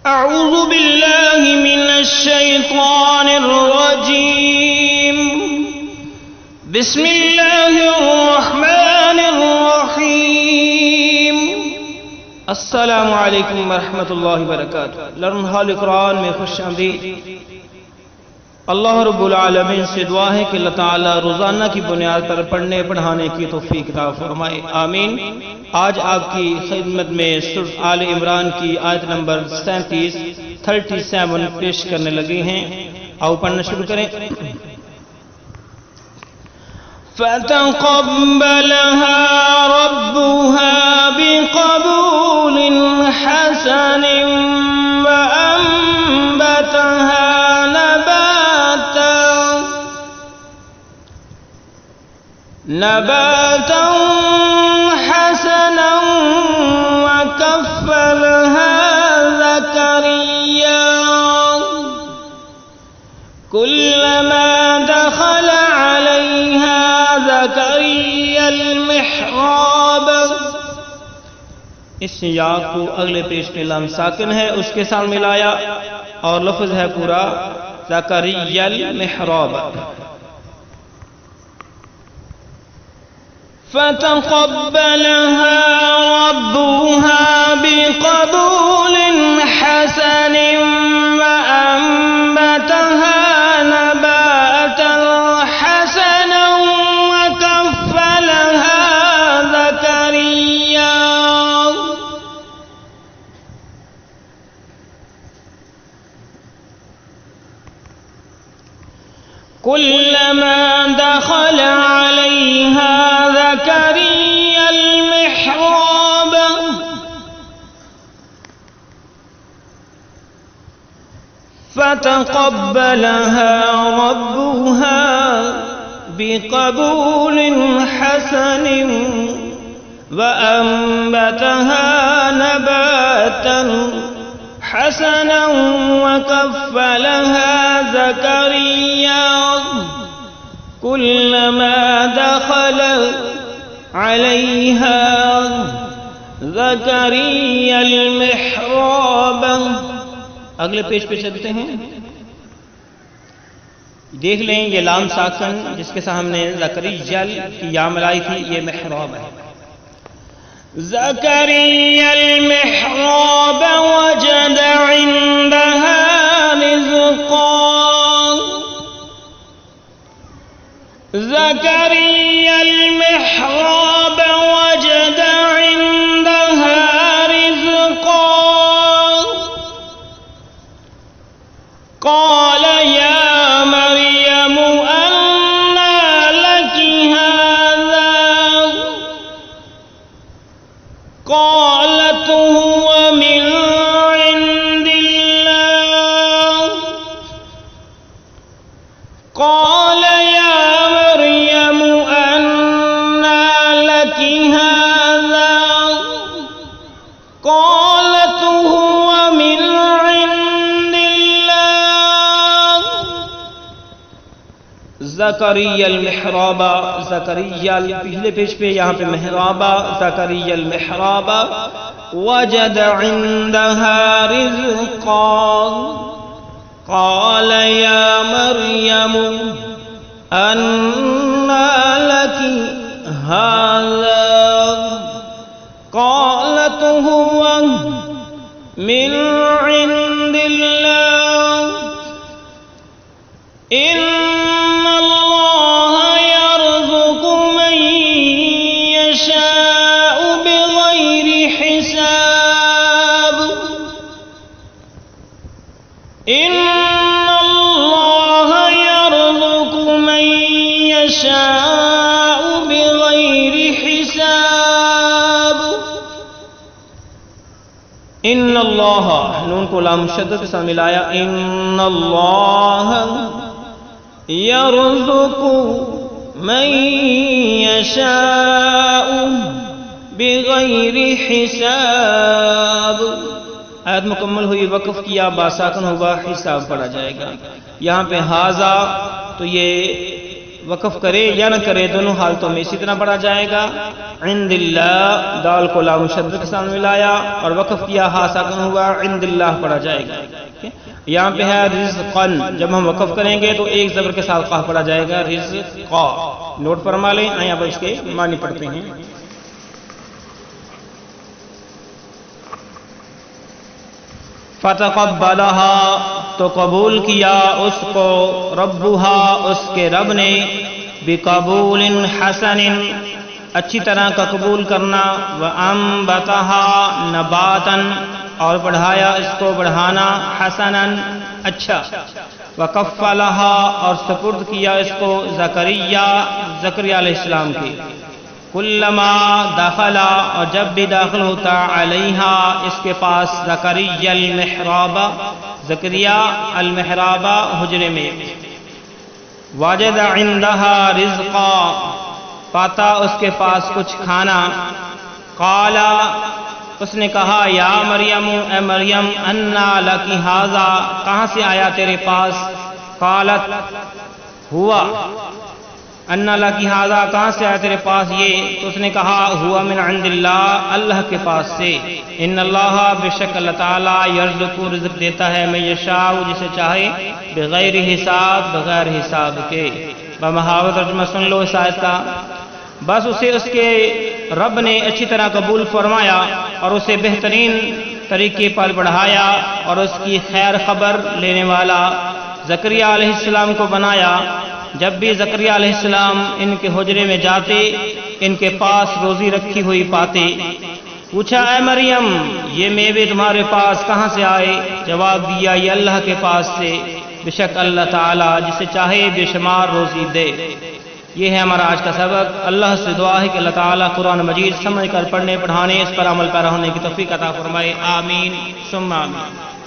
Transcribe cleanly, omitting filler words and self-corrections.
अऊज़ु बिल्लाहि मिनश शैतानिर रजीम। बिस्मिल्लाहिर रहमानिर रहीम। अस्सलामु अलैकुम वरहमतुल्लाहि वबरकातुहू। लर्न हाल कुरान में खुशामदीद। अल्लाह रब्बुल आलमीन से दुआ है कि अल्लाह ताला रोज़ाना की बुनियाद पर पढ़ने पढ़ाने की तौफीक अता फरमाए, आमीन। आज आपकी खिदमत में सूरह आल इमरान की आयत नंबर 37 पेश करने लगे हैं। आओ पढ़ना शुरू करें। फ़तक़ब्बलहा रब्बुहा बिक़बूलिन हसनिन व अंबतहा नबाता हसना व कफ़्फ़लहा ज़करिया कुल्लमा दख़ल अलैहा ज़करिय्यल मिहराब। इस या को अगले पेश में लाम साकिन है उसके साथ मिलाया और लफ्ज़ है पूरा ज़करिय्यल मिहराब। फ़तक़ब्बलहा रब्बुहा बिक़बूलिन हसनिन व अंबतहा नबातन हसनन व कफ़्फ़लहा ज़करिया कुल्लमा दख़ल अलैहा ज़करिय्यल मिहराब। फ़तक़ब्बलहा रब्बुहा बिक़बूलिन हसनिन व अंबतहा नबातन हसनन व कफ़्फ़लहा ज़करिया कुल्लमा दख़ल अलैहा ज़करिय्यल मिहराब। अगले पेज पे चलते हैं। देख लें ये लाम साकिन जिसके साथ हमने ज़करिय्यल की या मिलाई थी, ये मिहराब है। ज़करिय्यल मिहराब वजद इंदहा रिज़्क़ा। ज़करिय्यल मिहराब वजद इंदहा रिज़्क़ा क़ाल या मरियम अन्ना लकी हाज़ा क़ालत हुवा मिन इंदिल्लाह क़ाल या मरियम अन्ना लकी हाज़ा क़ालत हुवा मिन इंदिल्लाह। ज़करिय्यल मिहराबा, ज़करिय्यल पिछले पेज पे यहाँ पे मेहराबा, ज़करिय्यल मिहराबा वजद इंदहा रिज़्क़ा क़ाल या मरियम अन्ना लकी हाज़ा क़ालत हुवा मिन इंदिल्लाह इन्नल्लाह यर्ज़ुक़ु मन यशाअु बिग़ैरि हिसाब। इन्नल्लाह यर्ज़ुक़ु मन यशाअु बिग़ैरि हिसाब। इन्नल्लाह नून को लाम शद्दत से मिलाया। इन्नल्लाह यर्ज़ुक़ु मन यशाअु बिग़ैरि हिसाब। आयत मुकम्मल हुई, वक़फ़ किया, बासाकन होगा, हिसाब पढ़ा जाएगा। यहाँ पे हाज़ा तो ये वक़फ़ करे या न करे, दोनों हालतों में इसी तरह पढ़ा जाएगा। इंदिल्लाह, दाल को लाम शद्द के साथ मिलाया और वक़फ़ किया, हा साकिन हुआ, इंदिल्लाह पढ़ा जाएगा। यहाँ पे है रिज़्क़न, जब हम वक़फ़ करेंगे तो एक ज़बर के साथ क़ाफ़ पढ़ा जाएगा, रिज़्क़ा। नोट फरमा लें, यहाँ पर इसके मानी पढ़ते हैं। फ़तक़ब्बलहा, तो कबूल किया उसको, रब्बुहा, उसके रब ने, बिक़बूलिन हसनिन, अच्छी तरह का कबूल करना, व अम्बतहा नबातन, और बढ़ाया इसको बढ़ाना, हसनन, अच्छा, व कफ़्फ़लहा, और सपुर्द किया इसको ज़करिया, ज़करिया अलैहिस्सलाम की, कुल्लमा दखला, और जब भी दाखिल होता, अलैहा, इसके पास, ज़करिया अल-मिहराबा, ज़करिया अल-मिहराबा, हुजरे में, वजद इंदहा रिज़्क़ा, पाता उसके पास कुछ खाना, क़ाला, उसने कहा, या मरियम, ए मरियम, अन्ना लकी हाज़ा, कहाँ से आया तेरे पास, क़ालत, हुआ, अन्ना लकी हाज़ा, कहाँ से आया तेरे पास ये, तो उसने कहा, हुआ मिन इंदिल्लाह, अल्लाह के पास से, इन्नल्लाह, बेशक अल्लाह ताला, यर्ज़ुक़ु, रिज़्क़ देता है, मैं यशाउ, जिसे चाहे, बगैर हिसाब, बगैर हिसाब के। बमहावत तर्जुमा सुन लो इस आयत का। बस उसे उसके रब ने अच्छी तरह कबूल फरमाया और उसे बेहतरीन तरीके पर बढ़ाया और उसकी खैर खबर लेने वाला ज़करिया अलैहिस्सलाम को बनाया। जब भी ज़करिया अलैहिस्सलाम इनके हुजरे में जाते, इनके पास रोज़ी रखी हुई पाते। पूछा, ऐ मरियम, ये मेवे तुम्हारे पास कहाँ से आए? जवाब दिया, ये अल्लाह के पास से, बेशक अल्लाह ताला जिसे चाहे बेशुमार रोज़ी दे। ये है हमारा आज का सबक। अल्लाह से दुआ है कि अल्लाह ताला कुरान मजीद समझ कर पढ़ने पढ़ाने, इस पर अमल पैरा होने की तौफीक अता फरमाए। आमीन सुम्मा आमीन।